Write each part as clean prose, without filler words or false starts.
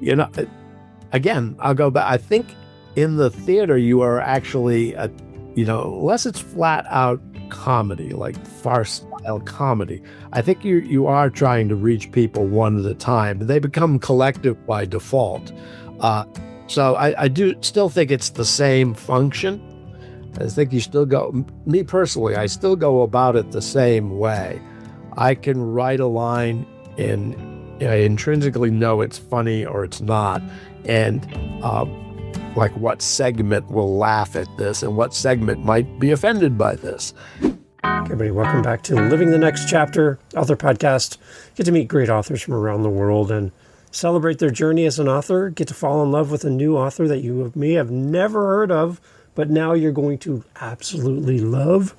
You know, again, I'll go back. I think in the theater, you are actually, unless it's flat out comedy, like farce style comedy, I think you are trying to reach people one at a time. They become collective by default. So I do still think it's the same function. I think you still go, me personally, I still go about it the same way. I can write a line and I intrinsically know it's funny or it's not. And like what segment will laugh at this and what segment might be offended by this. Okay, everybody, welcome back to Living the Next Chapter, author podcast. Get to meet great authors from around the world and celebrate their journey as an author. Get to fall in love with a new author that you may have never heard of, but now you're going to absolutely love,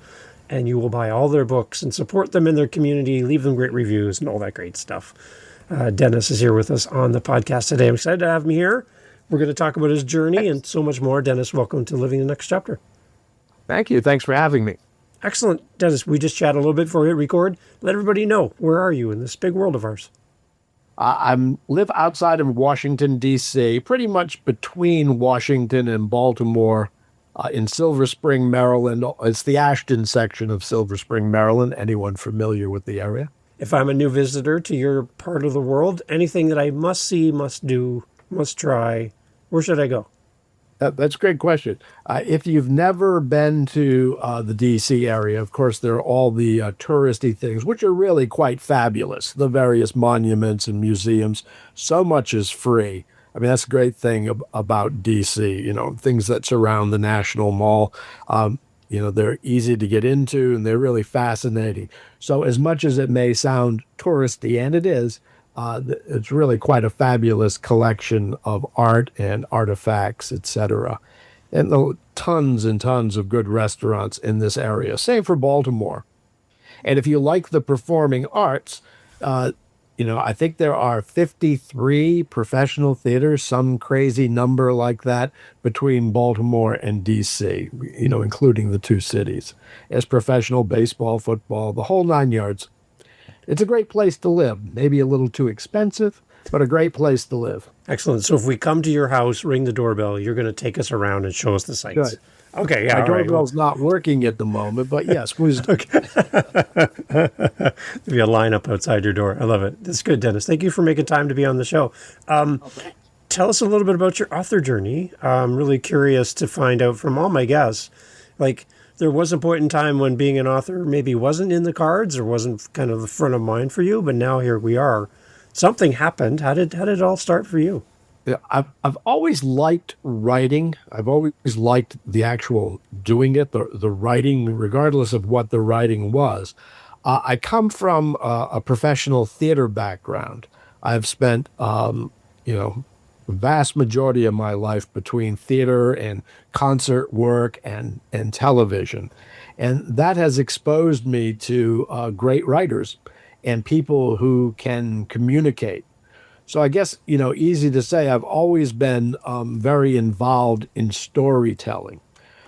and you will buy all their books and support them in their community, leave them great reviews and all that great stuff. Dennis is here with us on the podcast today. I'm excited to have him here. We're going to talk about his journey and so much more. Dennis, welcome to Living the Next Chapter. Thank you. Thanks for having me. Excellent. Dennis, we just chatted a little bit before we hit record. Let everybody know, where are you in this big world of ours? I live outside of Washington, D.C., pretty much between Washington and Baltimore, in Silver Spring, Maryland. It's the Ashton section of Silver Spring, Maryland. Anyone familiar with the area? If I'm a new visitor to your part of the world, anything that I must see, must do, must try, where should I go? That's a great question. If you've never been to the D.C. area, of course, there are all the touristy things, which are really quite fabulous. The various monuments and museums. So much is free. I mean, that's a great thing about D.C., things that surround the National Mall. They're easy to get into and they're really fascinating. So as much as it may sound touristy, and it is, it's really quite a fabulous collection of art and artifacts, etc. And tons and tons of good restaurants in this area. Same for Baltimore. And if you like the performing arts, I think there are 53 professional theaters, some crazy number like that, between Baltimore and D.C., including the two cities. As professional baseball, football, the whole 9 yards. It's a great place to live. Maybe a little too expensive, but a great place to live. Excellent. So if we come to your house, ring the doorbell, you're going to take us around and show us the sights. Good. Okay, yeah. My doorbell's not working at the moment, but yes, please. Okay. There'll be a lineup outside your door. I love it. That's good, Dennis. Thank you for making time to be on the show. Tell us a little bit about your author journey. I'm really curious to find out from all my guests, there was a point in time when being an author maybe wasn't in the cards or wasn't kind of the front of mind for you, but now here we are. Something happened. How did it all start for you? Yeah, I've always liked writing. I've always liked the actual doing it, the writing, regardless of what the writing was. I come from a professional theater background. I've spent, the vast majority of my life between theater and concert work and television. And that has exposed me to great writers and people who can communicate. So I guess, easy to say, I've always been very involved in storytelling,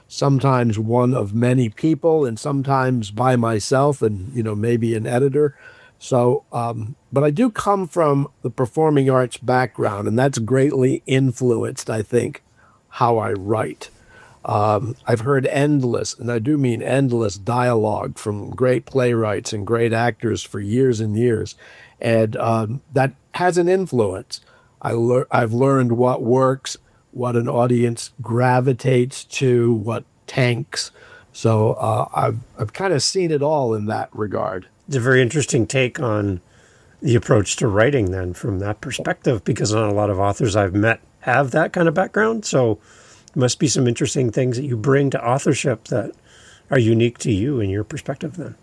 sometimes one of many people and sometimes by myself and, maybe an editor. So, but I do come from the performing arts background, and that's greatly influenced, I think, how I write. I've heard endless, and I do mean endless, dialogue from great playwrights and great actors for years and years. And that has an influence. I've learned what works, what an audience gravitates to, what tanks. So I've kind of seen it all in that regard. It's a very interesting take on the approach to writing then from that perspective, because not a lot of authors I've met have that kind of background. So there must be some interesting things that you bring to authorship that are unique to you and your perspective then.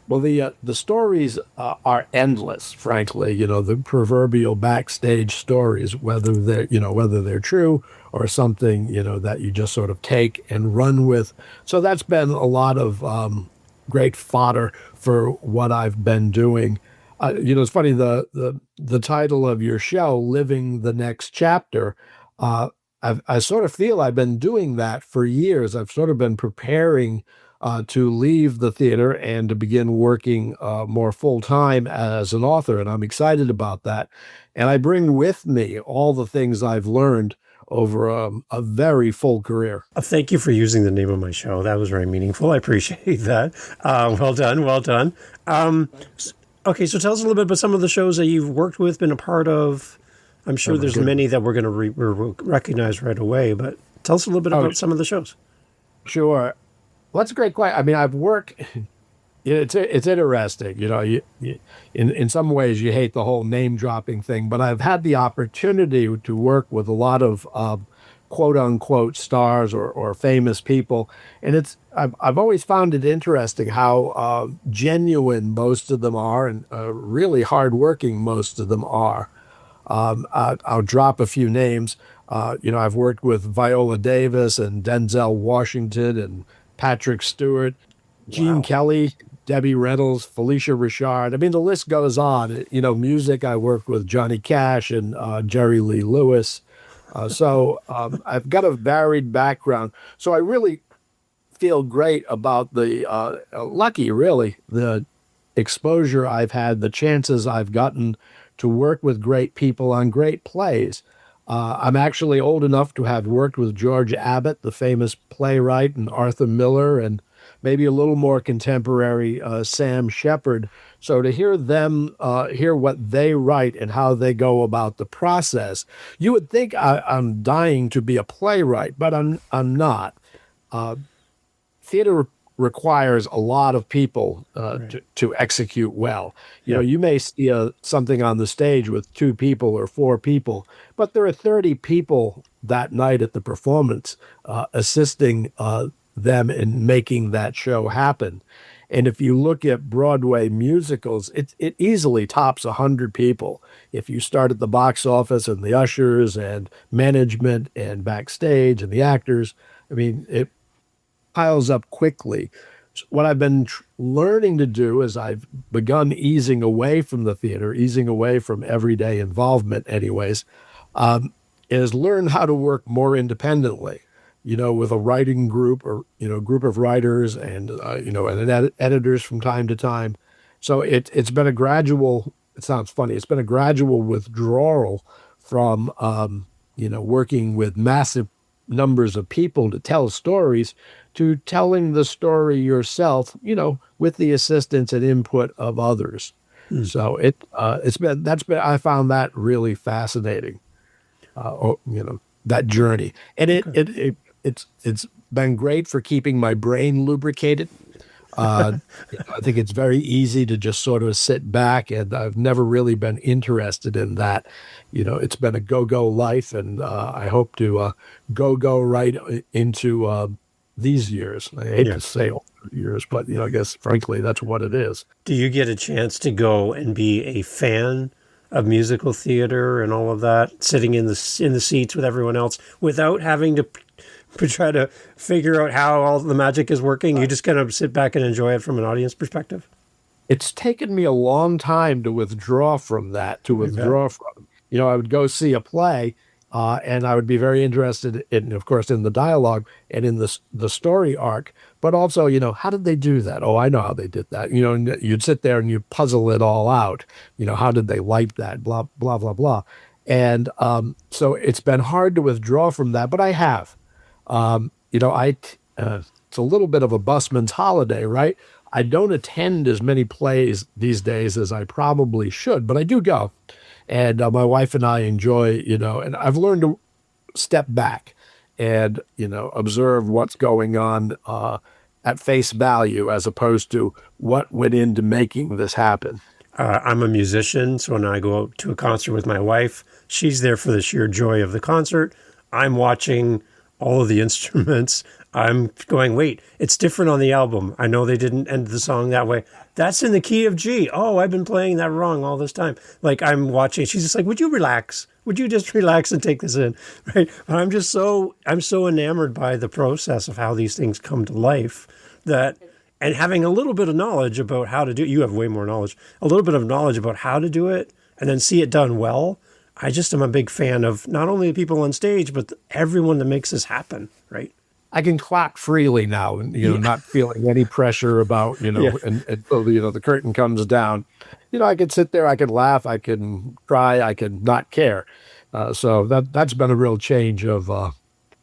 Well, the stories are endless, frankly. The proverbial backstage stories, whether they're true or something, that you just sort of take and run with. So that's been a lot of great fodder for what I've been doing. It's funny, the title of your show, Living the Next Chapter, I sort of feel I've been doing that for years. I've sort of been preparing to leave the theater and to begin working more full time as an author. And I'm excited about that. And I bring with me all the things I've learned over a very full career. Thank you for using the name of my show. That was very meaningful. I appreciate that. Well done. Well done. Okay, so tell us a little bit about some of the shows that you've worked with, been a part of. I'm sure there's many that we're going to recognize right away, but tell us a little bit about some of the shows. Sure. Well, that's a great question. I mean, I've worked. It's interesting, in some ways you hate the whole name dropping thing, but I've had the opportunity to work with a lot of quote unquote stars or famous people, and I've always found it interesting how genuine most of them are, and really hardworking most of them are. I'll drop a few names. I've worked with Viola Davis and Denzel Washington and Patrick Stewart, Gene Kelly, Debbie Reynolds, Felicia Richard. I mean, the list goes on. Music, I worked with Johnny Cash and Jerry Lee Lewis. So I've got a varied background. So I really feel great about lucky, really, the exposure I've had, the chances I've gotten to work with great people on great plays. I'm actually old enough to have worked with George Abbott, the famous playwright, and Arthur Miller, and maybe a little more contemporary Sam Shepard. So to hear them, hear what they write and how they go about the process, you would think I'm dying to be a playwright, but I'm not. Theater requires a lot of people to execute well. You may see something on the stage with 2 people or 4 people, but there are 30 people that night at the performance assisting them in making that show happen. And if you look at Broadway musicals, it easily tops 100 people. If you start at the box office and the ushers and management and backstage and the actors, I mean, it piles up quickly. So what I've been learning to do is I've begun easing away from the theater, easing away from everyday involvement anyways, is learn how to work more independently, with a writing group or, group of writers and, and editors from time to time. So it's been a gradual, it sounds funny, it's been a gradual withdrawal from, working with massive numbers of people to tell stories to telling the story yourself, with the assistance and input of others. So I found that really fascinating, that journey. And it's been great for keeping my brain lubricated. I think it's very easy to just sort of sit back, and I've never really been interested in that. It's been a go-go life, and I hope to go right into these years. I hate to say all years, but I guess frankly that's what it is. Do you get a chance to go and be a fan of musical theater and all of that, sitting in the seats with everyone else without having to try to figure out how all the magic is working? You just kind of sit back and enjoy it from an audience perspective? It's taken me a long time to withdraw from that, I would go see a play, and I would be very interested in, of course, in the dialogue and in the story arc, but also, how did they do that? Oh, I know how they did that. And you'd sit there and you puzzle it all out. How did they light that? Blah, blah, blah, blah. And so it's been hard to withdraw from that, but I have. It's a little bit of a busman's holiday, right? I don't attend as many plays these days as I probably should, but I do go. And my wife and I enjoy, and I've learned to step back and, observe what's going on at face value as opposed to what went into making this happen. I'm a musician, so when I go out to a concert with my wife, she's there for the sheer joy of the concert. I'm watching all of the instruments. I'm going, wait, it's different on the album. I know they didn't end the song that way. That's in the key of G. Oh, I've been playing that wrong all this time. Like, I'm watching. She's just like, would you relax? Would you just relax and take this in? Right? But I'm so enamored by the process of how these things come to life that, and having a little bit of knowledge about how to do it, you have way more knowledge, a little bit of knowledge about how to do it and then see it done well. I just am a big fan of not only the people on stage, but everyone that makes this happen, right? I can clap freely now, and Yeah. not feeling any pressure about Yeah. and until the curtain comes down. I could sit there, I could laugh, I can cry, I can not care. So that's been a real change of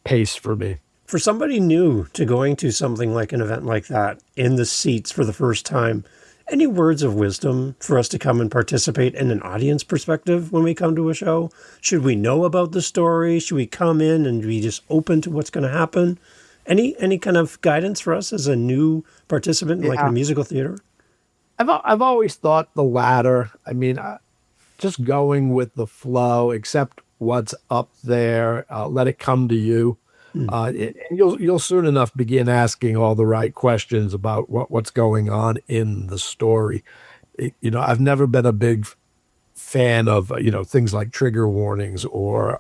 pace for me. For somebody new to going to something like an event like that in the seats for the first time, any words of wisdom for us to come and participate in an audience perspective when we come to a show? Should we know about the story? Should we come in and be just open to what's going to happen? Any kind of guidance for us as a new participant in like in a Yeah, musical theater? I've always thought the latter. I mean, just going with the flow, accept what's up there, let it come to you. And you'll soon enough begin asking all the right questions about what's going on in the story. I've never been a big fan of things like trigger warnings or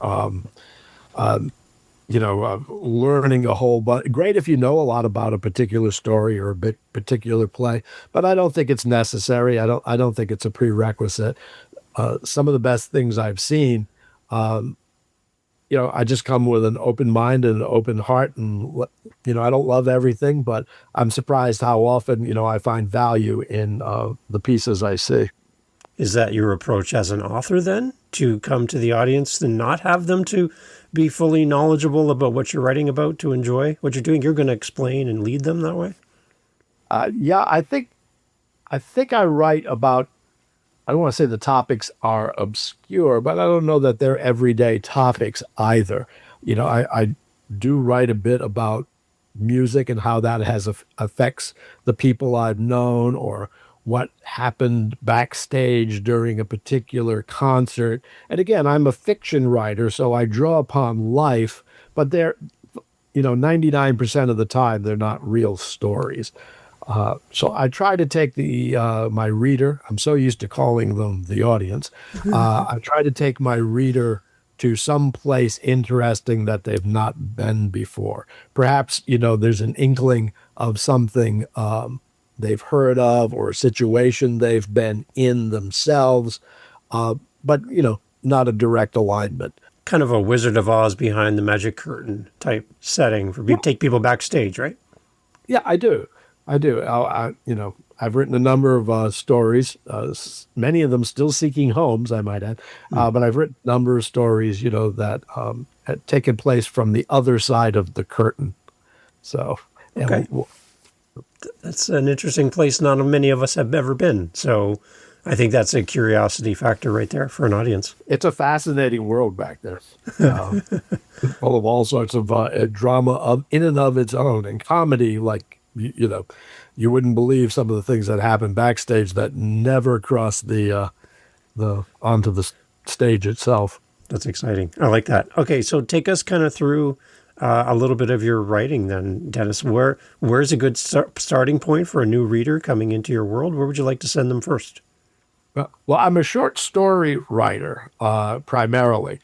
learning a whole bunch. Great if you know a lot about a particular story or a particular play, but I don't think it's necessary. I don't think it's a prerequisite. Some of the best things I've seen, I just come with an open mind and an open heart, and I don't love everything, but I'm surprised how often I find value in the pieces I see. Is that your approach as an author then? To come to the audience and not have them to be fully knowledgeable about what you're writing about to enjoy what you're doing? You're going to explain and lead them that way? Yeah, I think I write about. I don't want to say the topics are obscure, but I don't know that they're everyday topics either. I do write a bit about music and how that has affects the people I've known or what happened backstage during a particular concert. And again, I'm a fiction writer, so I draw upon life, but they're 99% of the time they're not real stories. So I try to take the my reader. I'm so used to calling them the audience. I try to take my reader to some place interesting that they've not been before. Perhaps there's an inkling of something they've heard of or a situation they've been in themselves, but not a direct alignment. Kind of a Wizard of Oz behind the magic curtain type setting for take people backstage, right? Yeah, I do. I do. I've written a number of stories, many of them still seeking homes, I might add. But I've written a number of stories, that had taken place from the other side of the curtain. So, Okay. and w- That's an interesting place not many of us have ever been. So I think that's a curiosity factor right there for an audience. it's a fascinating world back there, uh, full of all sorts of drama in and of its own, and comedy. Like you wouldn't believe some of the things that happen backstage that never cross the onto the stage itself. That's exciting. I like that. Okay, so take us kind of through a little bit of your writing then, Dennis. Where's a good starting point for a new reader coming into your world? Where would you like to send them first? Well, I'm a short story writer primarily.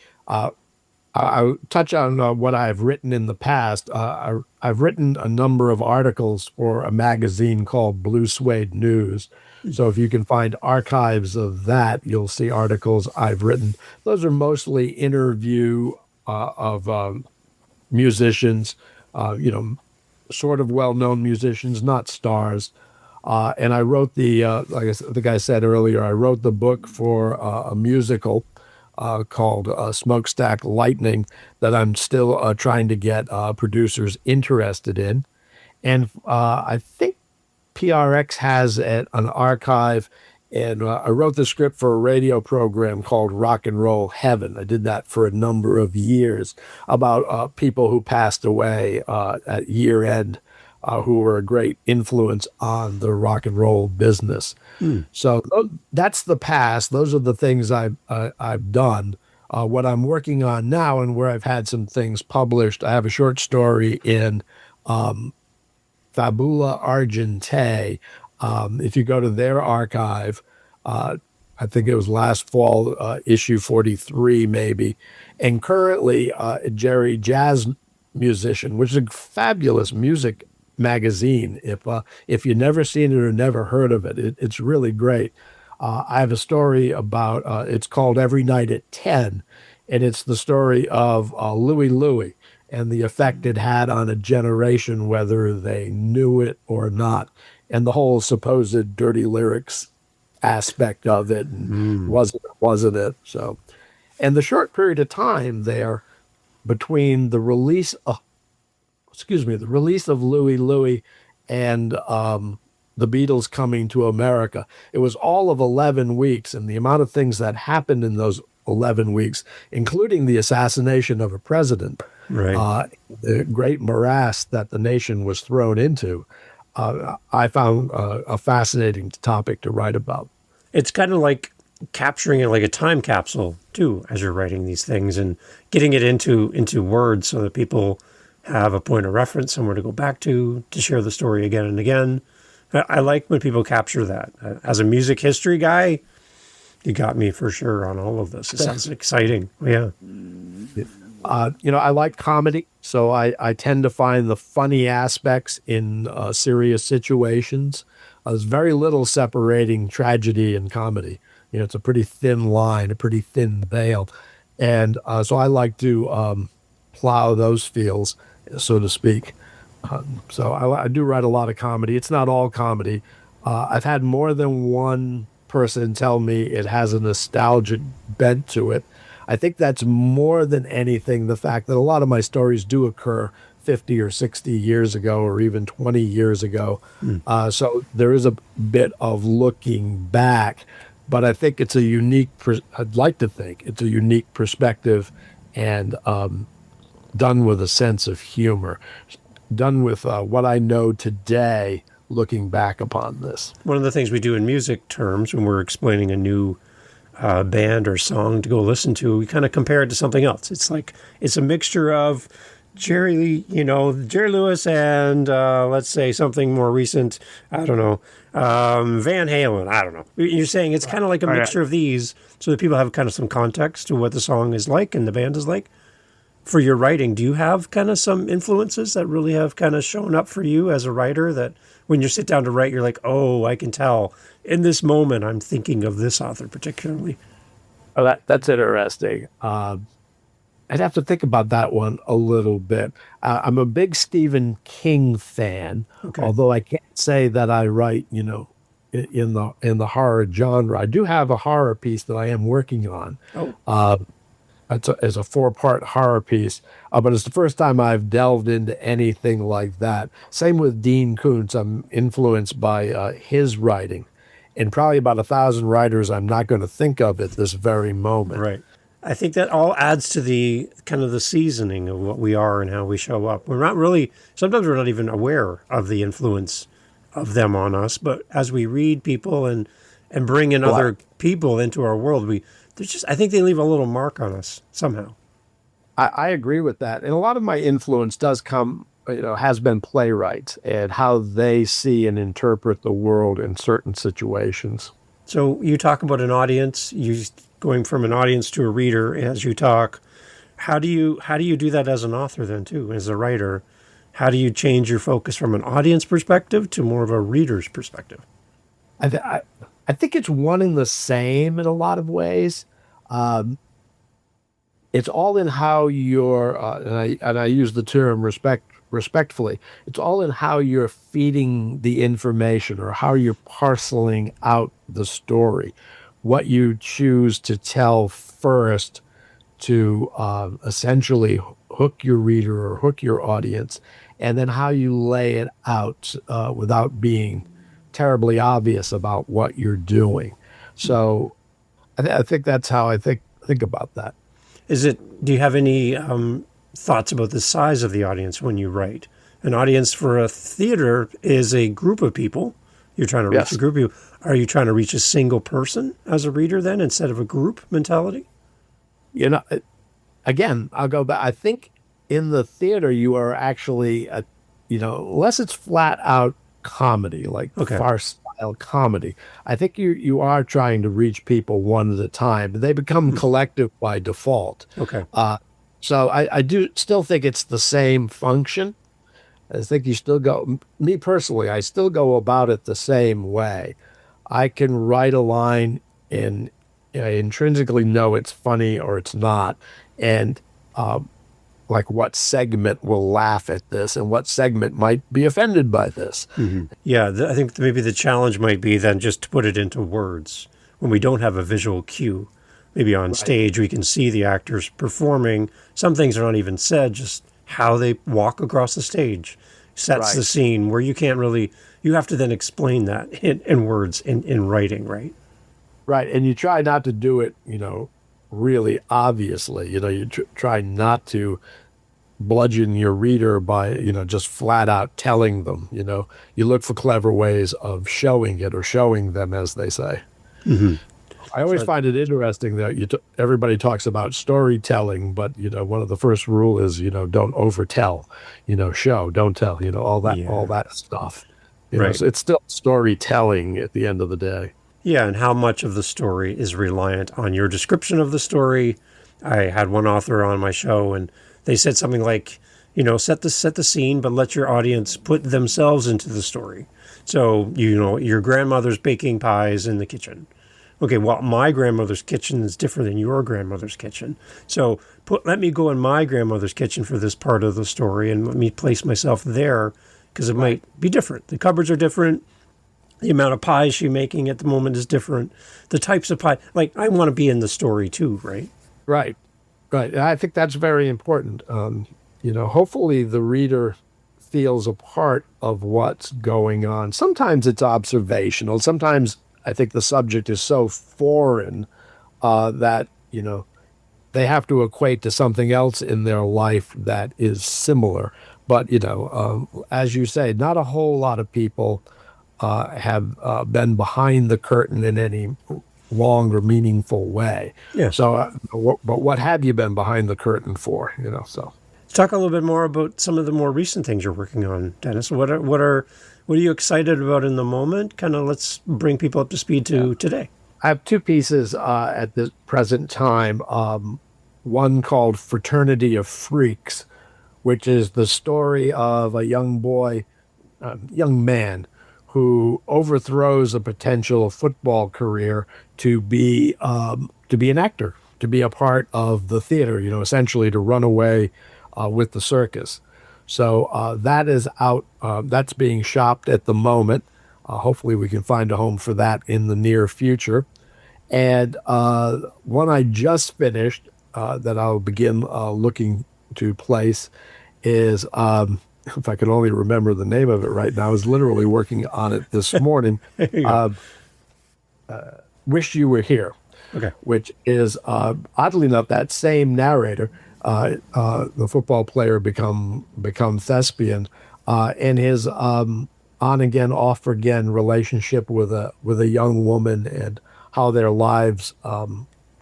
I'll touch on what I've written in the past. I've written a number of articles for a magazine called Blue Suede News. So if you can find archives of that, you'll see articles I've written. Those are mostly interview of musicians, sort of well-known musicians, not stars. And I wrote think I said earlier, I wrote the book for a musical called Smokestack Lightning that I'm still trying to get producers interested in. And I think PRX has an archive, and I wrote the script for a radio program called Rock and Roll Heaven. I did that for a number of years about people who passed away at year end, who were a great influence on the rock and roll business. So that's the past. Those are the things I've done. What I'm working on now, and where I've had some things published, I have a short story in Fabula Argente. If you go to their archive, I think it was last fall, issue 43 maybe, and currently Jerry Jazz Musician, which is a fabulous music magazine. If you've never seen it or never heard of it, it's really great. I have a story about it's called Every Night at 10, and it's the story of Louie Louie. and the effect it had on a generation, whether they knew it or not, and the whole supposed dirty lyrics aspect of it, and wasn't it? So, and the short period of time there between the release of, the release of Louie Louie and the Beatles coming to America, it was all of 11 weeks, and the amount of things that happened in those 11 weeks, including the assassination of a president, Right. the great morass that the nation was thrown into, I found a fascinating topic to write about. It's kind of like capturing it like a time capsule too, as you're writing these things and getting it into words so that people have a point of reference, somewhere to go back to share the story again and again. I like when people capture that. As a music history guy, you got me for sure on all of this. It sounds exciting. Yeah. I like comedy, so I tend to find the funny aspects in serious situations. There's very little separating tragedy and comedy. It's a pretty thin line, a pretty thin veil. And so I like to plow those fields, so to speak. So I do write a lot of comedy. It's not all comedy. I've had more than one person tell me it has a nostalgic bent to it. I think that's more than anything the fact that a lot of my stories do occur 50 or 60 years ago or even 20 years ago. So there is a bit of looking back, but I think it's a unique, I'd like to think it's a unique perspective and done with a sense of humor, done with what I know today looking back upon this. One of the things we do in music terms when we're explaining a new band or song to go listen to, we kind of compare it to something else. It's like it's a mixture of Jerry Lewis and let's say something more recent. I don't know, Van Halen. I don't know. You're saying it's kind of like a mixture of these, so that people have kind of some context to what the song is like and the band is like. For your writing, do you have kind of some influences that really have kind of shown up for you as a writer, that when you sit down to write, you're like, oh, I can tell in this moment I'm thinking of this author particularly? Oh, that's interesting. I'd have to think about that one a little bit. I'm a big Stephen King fan, Okay. although I can't say that I write, in the horror genre. I do have a horror piece that I am working on. Oh, It's a 4-part horror piece, but it's the first time I've delved into anything like that. Same with Dean Koontz. I'm influenced by his writing, and probably about 1,000 writers I'm not going to think of at this very moment. right. I think that all adds to the kind of the seasoning of what we are and how we show up. Sometimes we're not even aware of the influence of them on us, but as we read people and bring in other people into our world, I think they leave a little mark on us somehow. I agree with that. And a lot of my influence does come, has been playwrights and how they see and interpret the world in certain situations. So you talk about an audience, you going from an audience to a reader as you talk. How do you do that as an author then too, as a writer? How do you change your focus from an audience perspective to more of a reader's perspective? I think it's one and the same in a lot of ways. It's all in how you're, and I use the term respectfully. It's all in how you're feeding the information or how you're parceling out the story, what you choose to tell first to essentially hook your reader or hook your audience, and then how you lay it out without being terribly obvious about what you're doing. So I think that's how I think about that. Do you have any thoughts about the size of the audience when you write? An audience for a theater is a group of people. You're trying to reach Yes. a group of people. Are you trying to reach a single person as a reader then instead of a group mentality? Again, I'll go back. I think in the theater you are actually, unless it's flat out comedy, like Okay. farce style comedy. I think you are trying to reach people one at a time. They become collective by default. Okay. So I do still think it's the same function. I think you still go, me personally, I still go about it the same way. I can write a line and intrinsically know it's funny or it's not. And like what segment will laugh at this and what segment might be offended by this. Yeah, I think maybe the challenge might be then just to put it into words when we don't have a visual cue. Maybe on stage we can see the actors performing. Some things are not even said, just how they walk across the stage sets the scene where you can't really, you have to then explain that in words, in writing, right? Right. And you try not to do it, really obviously. You try not to bludgeon your reader by, just flat out telling them. You look for clever ways of showing it or showing them, as they say. I always find it interesting that everybody talks about storytelling, but one of the first rule is don't overtell, show, don't tell, all that stuff. So it's still storytelling at the end of the day. Yeah, and how much of the story is reliant on your description of the story. I had one author on my show, and they said something like, set the scene, but let your audience put themselves into the story. So, your grandmother's baking pies in the kitchen. Okay, well, my grandmother's kitchen is different than your grandmother's kitchen. So let me go in my grandmother's kitchen for this part of the story, and let me place myself there, because it might be different. The cupboards are different. The amount of pies she's making at the moment is different. The types of pie, like I want to be in the story too, right? Right. And I think that's very important. Hopefully the reader feels a part of what's going on. Sometimes it's observational. Sometimes I think the subject is so foreign that, they have to equate to something else in their life that is similar. But, as you say, not a whole lot of people have been behind the curtain in any long or meaningful way. Yeah. So, but what have you been behind the curtain for? So. Let's talk a little bit more about some of the more recent things you're working on, Dennis. What are you excited about in the moment? Kind of let's bring people up to speed to today. I have two pieces at the present time. One called Fraternity of Freaks, which is the story of a young man who overthrows a potential football career to be an actor, to be a part of the theater, essentially to run away with the circus. So that is out. That's being shopped at the moment. Hopefully we can find a home for that in the near future. And one I just finished that I'll begin looking to place is, if I can only remember the name of it right now, I was literally working on it this morning. Wish You Were Here, which is, oddly enough, that same narrator, the football player become thespian, and his on again, off again relationship with a young woman, and how their lives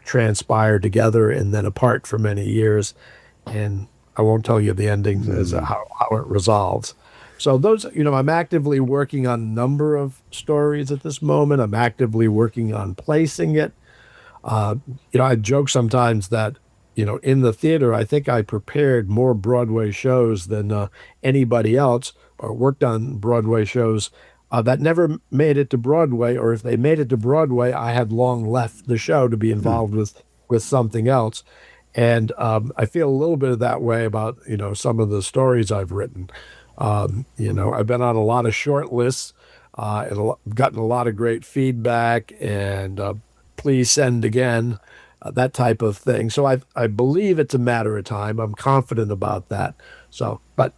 transpire together and then apart for many years. And I won't tell you the ending as how it resolves. So those, I'm actively working on a number of stories at this moment. I'm actively working on placing it. I joke sometimes that, in the theater, I think I prepared more Broadway shows than anybody else, or worked on Broadway shows that never made it to Broadway, or if they made it to Broadway, I had long left the show to be involved with something else. And I feel a little bit of that way about, some of the stories I've written. I've been on a lot of short lists, and gotten a lot of great feedback, and please send again, that type of thing. So I believe it's a matter of time. I'm confident about that. So, but,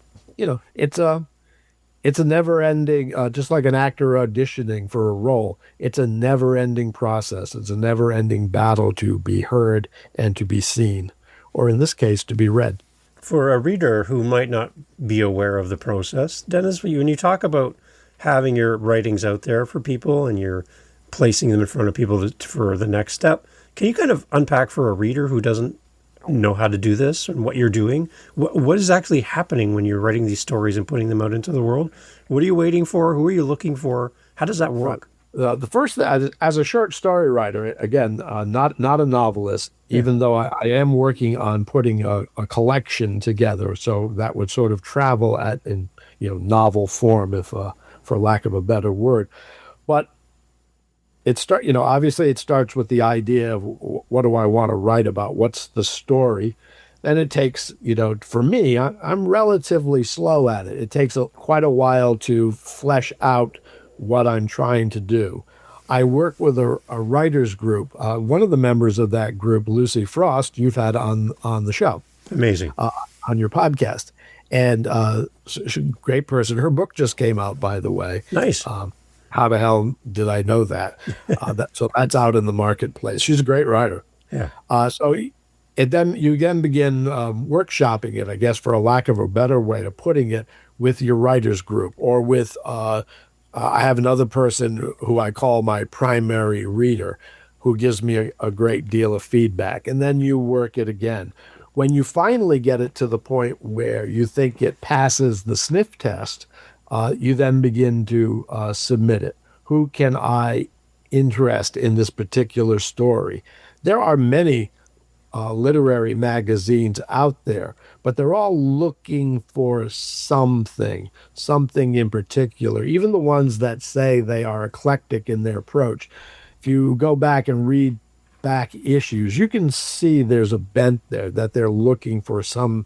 it's a never-ending, just like an actor auditioning for a role. It's a never-ending process. It's a never-ending battle to be heard and to be seen, or in this case, to be read. For a reader who might not be aware of the process, Dennis, when you talk about having your writings out there for people and you're placing them in front of people for the next step, can you kind of unpack for a reader who doesn't know how to do this and what you're doing? What is actually happening when you're writing these stories and putting them out into the world? What are you waiting for? Who are you looking for? How does that work? The first, as a short story writer, again, not a novelist, even though I am working on putting a collection together, so that would sort of travel in novel form, if for lack of a better word. But obviously it starts with the idea of what do I want to write about? What's the story? then it takes, for me, I'm relatively slow at it. It takes quite a while to flesh out what I'm trying to do. I work with a writers group. One of the members of that group, Lucy Frost, you've had on the show, Amazing. on your podcast. And she's a great person. Her book just came out, by the way. Nice. How the hell did I know that? So that's out in the marketplace. She's a great writer. Yeah. So you then begin workshopping it, I guess, for a lack of a better way of putting it, with your writers group, or with I have another person who I call my primary reader, who gives me a great deal of feedback, and then you work it again. When you finally get it to the point where you think it passes the sniff test, you then begin to submit it. Who can I interest in this particular story? There are many literary magazines out there, but they're all looking for something in particular. Even the ones that say they are eclectic in their approach. If you go back and read back issues, you can see there's a bent there, that they're looking for some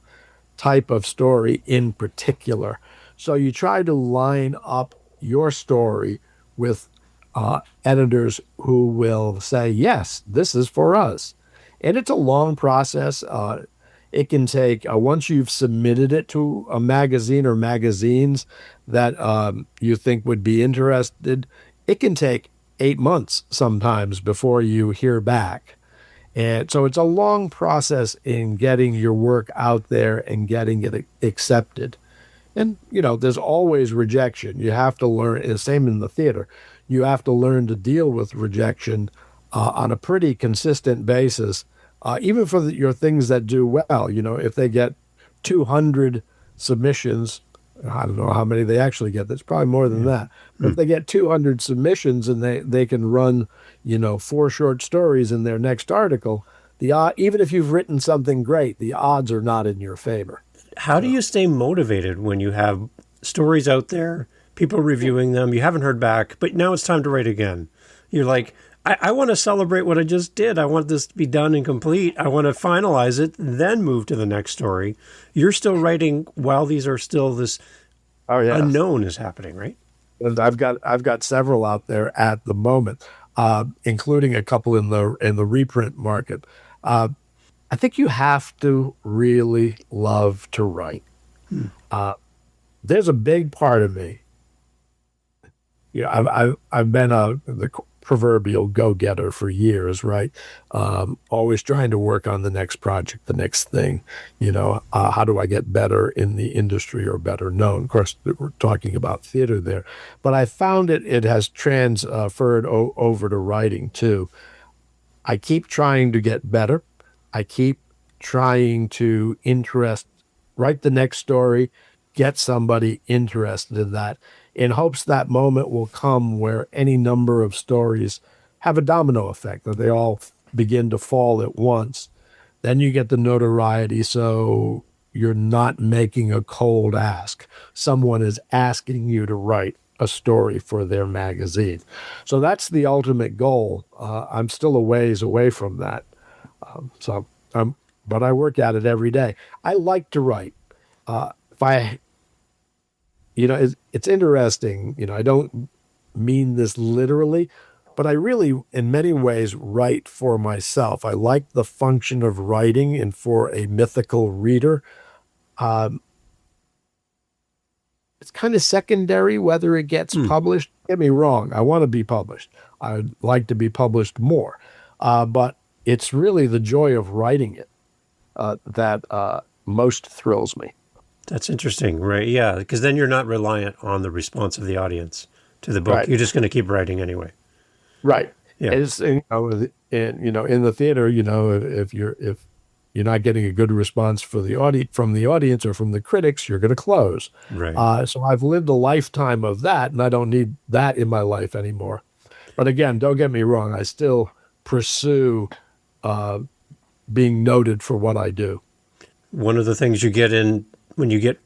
type of story in particular. So you try to line up your story with editors who will say, yes, this is for us. And it's a long process. It can take, once you've submitted it to a magazine or magazines that you think would be interested, it can take 8 months sometimes before you hear back. And so it's a long process in getting your work out there and getting it accepted. And, there's always rejection. You have to learn, and same in the theater, you have to learn to deal with rejection on a pretty consistent basis, even for your things that do well. If they get 200 submissions, I don't know how many they actually get. That's probably more than that. But if they get 200 submissions and they can run, 4 short stories in their next article, even if you've written something great, the odds are not in your favor. How do you stay motivated when you have stories out there, people reviewing them, you haven't heard back, but now it's time to write again? You're like, I want to celebrate what I just did. I want this to be done and complete. I want to finalize it, then move to the next story. You're still writing while these are still this unknown is happening, right? And I've got several out there at the moment, including a couple in the reprint market. I think you have to really love to write. There's a big part of me. I've been the proverbial go-getter for years, right? Always trying to work on the next project, the next thing. How do I get better in the industry or better known? Of course, we're talking about theater there, but I found it has transferred over to writing too. I keep trying to get better. I keep trying to write the next story, get somebody interested in that, in hopes that moment will come where any number of stories have a domino effect, that they all begin to fall at once. Then you get the notoriety, so you're not making a cold ask. Someone is asking you to write a story for their magazine. So that's the ultimate goal. I'm still a ways away from that. But I work at it every day. I like to write. It's interesting. I don't mean this literally, but I really, in many ways, write for myself. I like the function of writing, and for a mythical reader, it's kind of secondary whether it gets published. Get me wrong. I want to be published. I'd like to be published more. But it's really the joy of writing it that most thrills me. That's interesting, right? Yeah, because then you're not reliant on the response of the audience to the book. Right. You're just going to keep writing anyway. Right. Yeah. It's, in the theater, if you're not getting a good response from the audience or from the critics, you're going to close. Right. So I've lived a lifetime of that, and I don't need that in my life anymore. But again, don't get me wrong. I still pursue being noted for what I do. One of the things you get when you get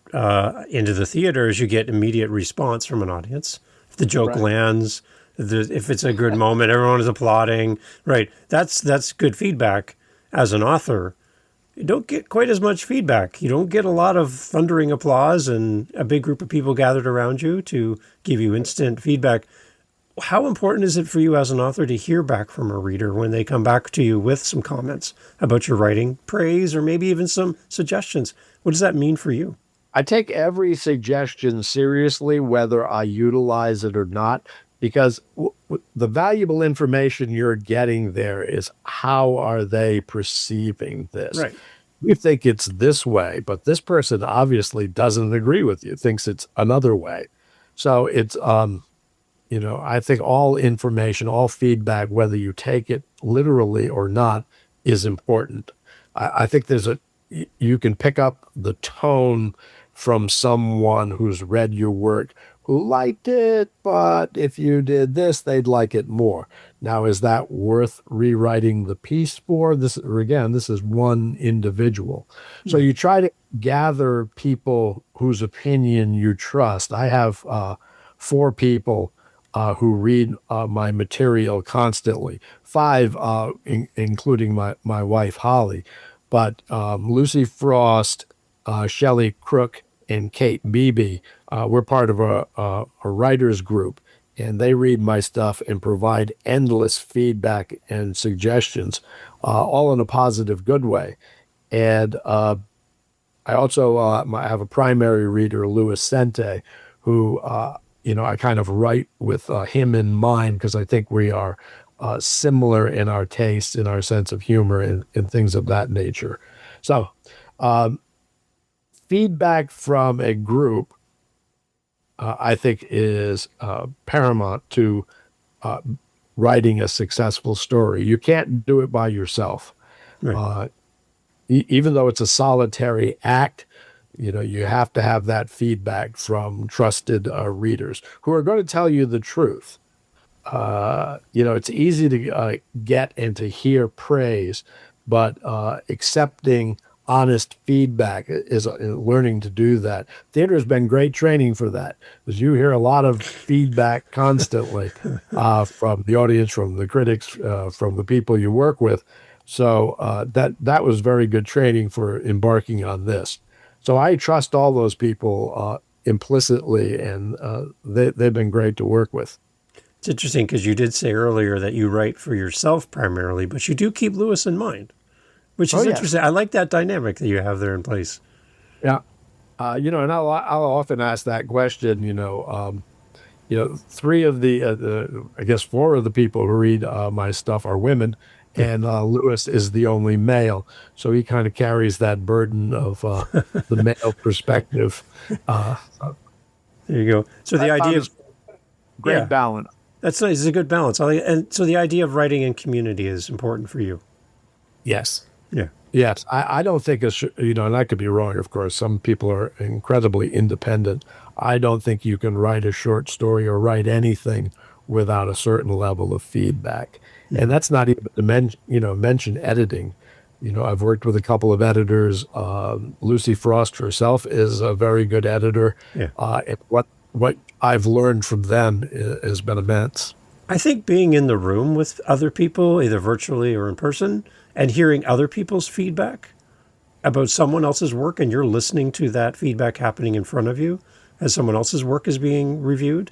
into the theater is you get immediate response from an audience. If the joke lands, if it's a good moment, everyone is applauding. Right. That's good feedback. As an author, you don't get quite as much feedback. You don't get a lot of thundering applause and a big group of people gathered around you to give you instant feedback. How important is it for you as an author to hear back from a reader when they come back to you with some comments about your writing, praise, or maybe even some suggestions? What does that mean for you? I take every suggestion seriously, whether I utilize it or not, because the valuable information you're getting there is how are they perceiving this? Right. You think it's this way, but this person obviously doesn't agree with you, thinks it's another way. So it's, I think all information, all feedback, whether you take it literally or not, is important. I think you can pick up the tone from someone who's read your work who liked it, but if you did this, they'd like it more. Now, is that worth rewriting the piece for? This is one individual. So you try to gather people whose opinion you trust. I have 4 people who read my material constantly, 5, including my wife, Holly. But Lucy Frost, Shelley Crook, and Kate Beebe, we're part of a writers group, and they read my stuff and provide endless feedback and suggestions, all in a positive, good way. And I also I have a primary reader, Louis Sente, who I kind of write with him in mind because I think we are similar in our tastes, in our sense of humor, and things of that nature. So feedback from a group, I think, is paramount to writing a successful story. You can't do it by yourself. Right. Even though it's a solitary act, you have to have that feedback from trusted readers who are going to tell you the truth. It's easy to get and to hear praise, but accepting honest feedback is learning to do that. Theater has been great training for that, because you hear a lot of feedback constantly from the audience, from the critics, from the people you work with. So that was very good training for embarking on this. So I trust all those people implicitly, and they've been great to work with. It's interesting because you did say earlier that you write for yourself primarily, but you do keep Lewis in mind, which is interesting. I like that dynamic that you have there in place. Yeah. And I'll often ask that question, 3 of I guess 4 of the people who read my stuff are women, and Lewis is the only male. So he kind of carries that burden of the male perspective. There you go. So the idea of great balance. That's nice. It's a good balance. And so the idea of writing in community is important for you. Yes. Yeah. Yes. I don't think and I could be wrong, of course. Some people are incredibly independent. I don't think you can write a short story or write anything without a certain level of feedback. Yeah. And that's not even to mention editing. I've worked with a couple of editors. Lucy Frost herself is a very good editor. Yeah. And what I've learned from them has been immense. I think being in the room with other people, either virtually or in person, and hearing other people's feedback about someone else's work, and you're listening to that feedback happening in front of you as someone else's work is being reviewed,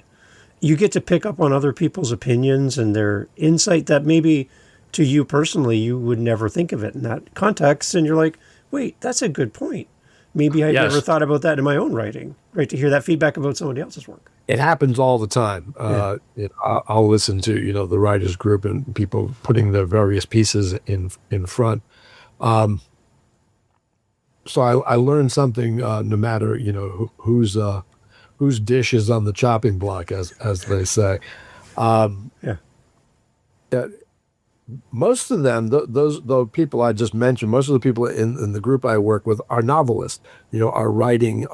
you get to pick up on other people's opinions and their insight that maybe to you personally, you would never think of it in that context. And you're like, wait, that's a good point. Maybe I never thought about that in my own writing, right? To hear that feedback about somebody else's work. It happens all the time. I'll listen to, the writers group and people putting their various pieces in front. So I learned something, no matter, whose dish is on the chopping block, as they say. Most of them, those people I just mentioned, most of the people in the group I work with are novelists, are writing,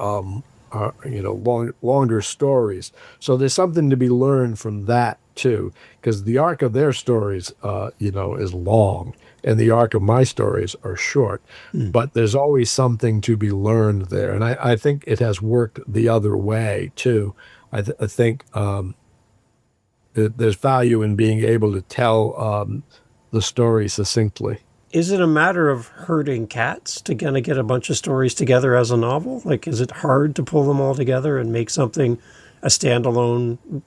longer stories. So there's something to be learned from that too, because the arc of their stories, is long, and the arc of my stories are short. But there's always something to be learned there, and I think it has worked the other way too. I think there's value in being able to tell the story succinctly. Is it a matter of herding cats to kind of get a bunch of stories together as a novel? Like, is it hard to pull them all together and make something a standalone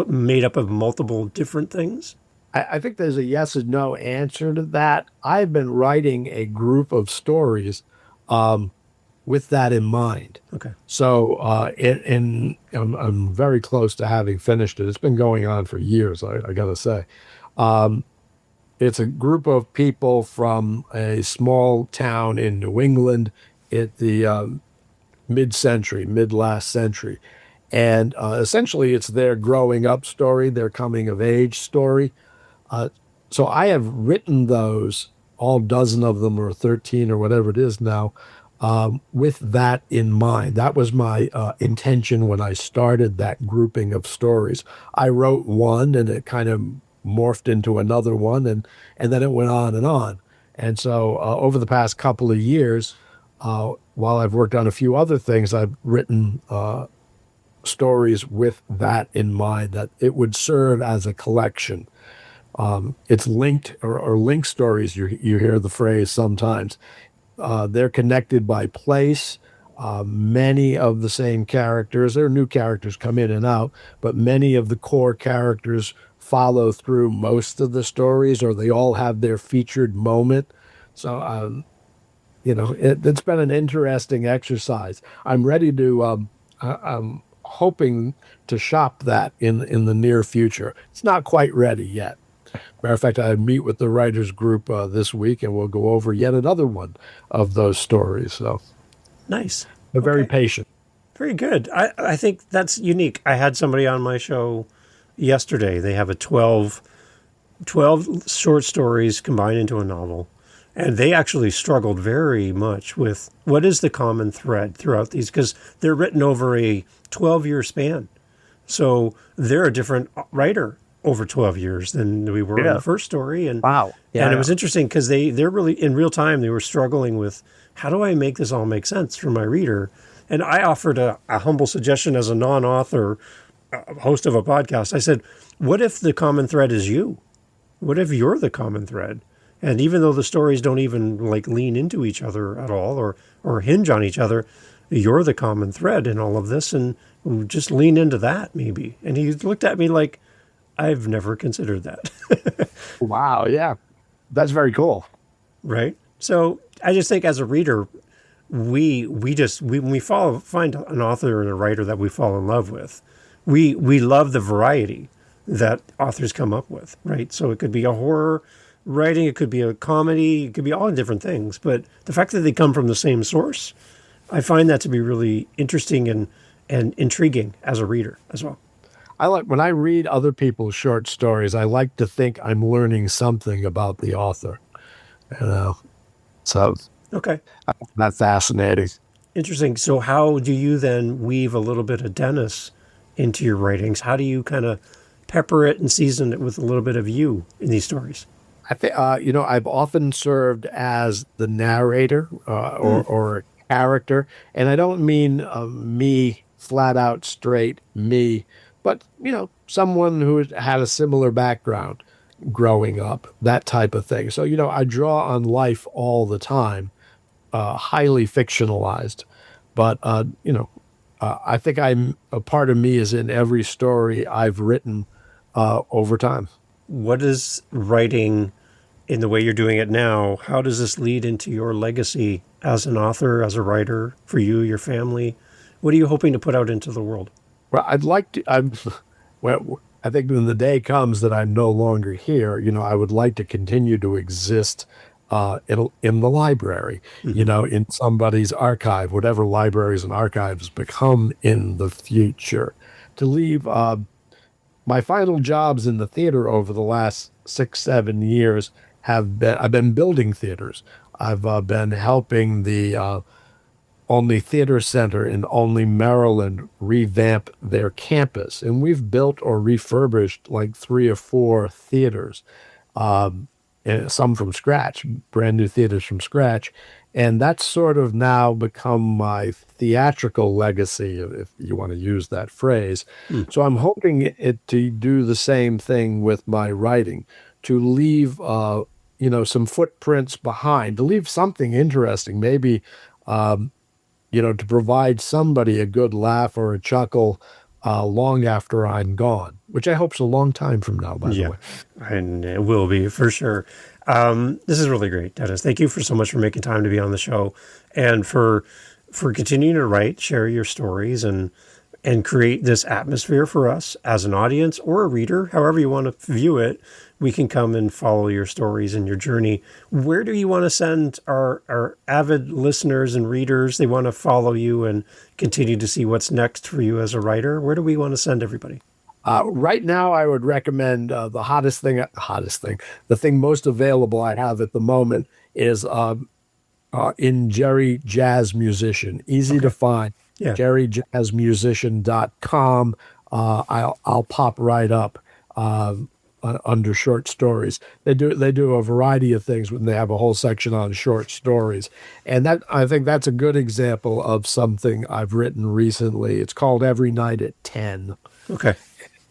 made up of multiple different things? I think there's a yes and no answer to that. I've been writing a group of stories with that in mind. Okay. So, I'm very close to having finished it. It's been going on for years, I got to say. It's a group of people from a small town in New England at the mid last century. And essentially, it's their growing up story, their coming of age story. So I have written those, all dozen of them, or 13 or whatever it is now, with that in mind. That was my intention when I started that grouping of stories. I wrote one and it kind of morphed into another one, and then it went on and on. And so over the past couple of years, while I've worked on a few other things, I've written stories with that in mind, that it would serve as a collection. It's linked, or link stories, you hear the phrase sometimes. They're connected by place. Many of the same characters, there are new characters come in and out, but many of the core characters follow through most of the stories, or they all have their featured moment. So, it's been an interesting exercise. I'm ready to, I'm hoping to shop that in the near future. It's not quite ready yet. Matter of fact, I meet with the writers group this week, and we'll go over yet another one of those stories. So Nice. they're very patient. Very good. I think that's unique. I had somebody on my show yesterday. They have a 12 short stories combined into a novel. And they actually struggled very much with what is the common thread throughout these, because they're written over a 12-year span. So they're a different writer over 12 years than we were in the first story. And Wow. and it was interesting because they're really, in real time, they were struggling with, how do I make this all make sense for my reader? And I offered a humble suggestion as a non-author, host of a podcast. I said, what if the common thread is you? What if you're the common thread? And even though the stories don't even like lean into each other at all, or hinge on each other, you're the common thread in all of this, and just lean into that maybe. And he looked at me like, I've never considered that. Wow, yeah. That's very cool. Right. So I just think as a reader, when we find an author and a writer that we fall in love with, we love the variety that authors come up with, right? So it could be a horror writing, it could be a comedy, it could be all different things. But the fact that they come from the same source, I find that to be really interesting and intriguing as a reader as well. When I read other people's short stories, I like to think I'm learning something about the author. So Okay. that's fascinating. Interesting. So how do you then weave a little bit of Dennis into your writings? How do you kind of pepper it and season it with a little bit of you in these stories? I think, I've often served as the narrator or a character, and I don't mean me, flat out straight me, but, someone who had a similar background growing up, that type of thing. So, I draw on life all the time, highly fictionalized, but, I think a part of me is in every story I've written over time. What is writing in the way you're doing it now? How does this lead into your legacy as an author, as a writer, for you, your family? What are you hoping to put out into the world? Well, I think when the day comes that I'm no longer here, I would like to continue to exist in the library, in somebody's archive, whatever libraries and archives become in the future. To leave my final jobs in the theater over the last 6-7 years I've been building theaters. I've been helping the Only Theater Center in Only, Maryland revamp their campus. And we've built or refurbished like 3 or 4 theaters, and some from scratch, brand new theaters from scratch. And that's sort of now become my theatrical legacy, if you want to use that phrase. So I'm hoping it to do the same thing with my writing, to leave some footprints behind, to leave something interesting, maybe, to provide somebody a good laugh or a chuckle long after I'm gone, which I hope's a long time from now, by the way. And it will be for sure. This is really great, Dennis. Thank you so much for making time to be on the show and for continuing to write, share your stories, and create this atmosphere for us as an audience or a reader, however you want to view it. We can come and follow your stories and your journey. Where do you want to send our avid listeners and readers? They want to follow you and continue to see what's next for you as a writer. Where do we want to send everybody? Right now, I would recommend the thing most available I have at the moment is in Jerry Jazz Musician. Easy to find. Yeah. JerryJazzMusician.com. I'll pop right up under short stories. They do a variety of things when they have a whole section on short stories, and I think that's a good example of something I've written recently. It's called Every Night at 10. Okay.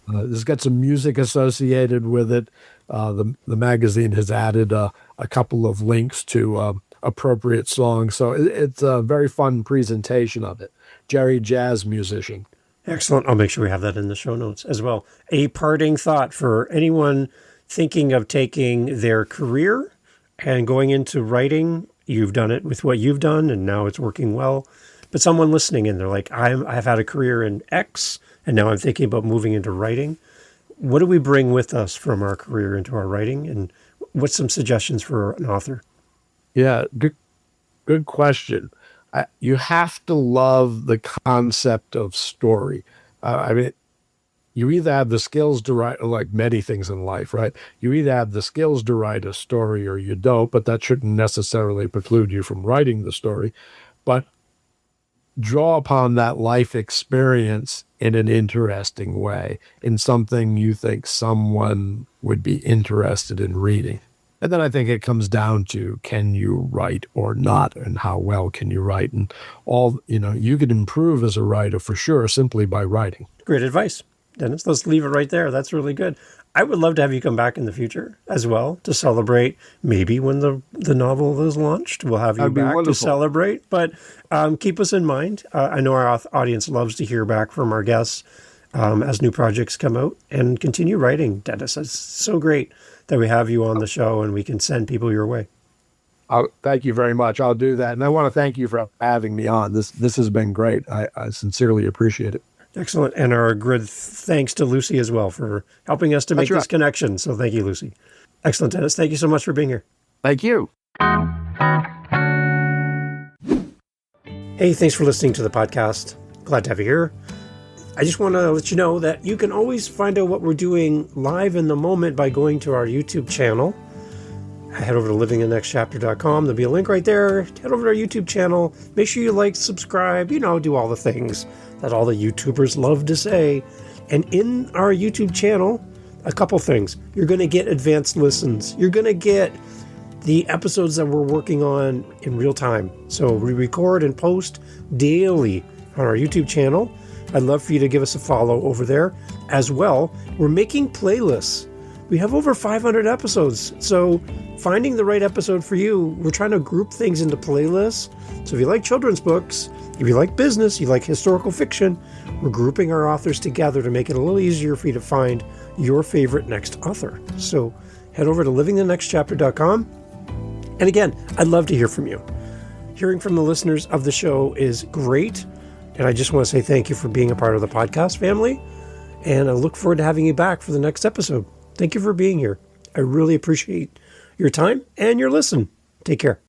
It's got some music associated with it. The magazine has added a couple of links to appropriate songs, so it's a very fun presentation of it. Jerry Jazz Musician. Excellent. I'll make sure we have that in the show notes as well. A parting thought for anyone thinking of taking their career and going into writing. You've done it with what you've done, and now it's working well. But someone listening in, they're like, I've had a career in X, and now I'm thinking about moving into writing. What do we bring with us from our career into our writing? And what's some suggestions for an author? Yeah, good question. You have to love the concept of story. I mean, you either have the skills to write, like many things in life, right? You either have the skills to write a story or you don't, but that shouldn't necessarily preclude you from writing the story. But draw upon that life experience in an interesting way, in something you think someone would be interested in reading. And then I think it comes down to, can you write or not, and how well can you write? And you can improve as a writer for sure simply by writing. Great advice, Dennis. Let's leave it right there. That's really good. I would love to have you come back in the future as well to celebrate. Maybe when the novel is launched, we'll have you back to celebrate. But keep us in mind. I know our audience loves to hear back from our guests as new projects come out, and continue writing, Dennis. It's so great that we have you on the show and we can send people your way. Thank you very much. I'll do that. And I want to thank you for having me on. This has been great. I sincerely appreciate it. Excellent. And our good thanks to Lucy as well for helping us to make this connection. So thank you, Lucy. Excellent, Dennis. Thank you so much for being here. Thank you. Hey, thanks for listening to the podcast. Glad to have you here. I just want to let you know that you can always find out what we're doing live in the moment by going to our YouTube channel. Head over to livingthenextchapter.com. There'll be a link right there. Head over to our YouTube channel. Make sure you like, subscribe, do all the things that all the YouTubers love to say. And in our YouTube channel, a couple things. You're going to get advanced listens. You're going to get the episodes that we're working on in real time. So we record and post daily on our YouTube channel. I'd love for you to give us a follow over there. As well, we're making playlists. We have over 500 episodes. So finding the right episode for you, we're trying to group things into playlists. So if you like children's books, if you like business, you like historical fiction, we're grouping our authors together to make it a little easier for you to find your favorite next author. So head over to livingthenextchapter.com. And again, I'd love to hear from you. Hearing from the listeners of the show is great. And I just want to say thank you for being a part of the podcast family. And I look forward to having you back for the next episode. Thank you for being here. I really appreciate your time and your listen. Take care.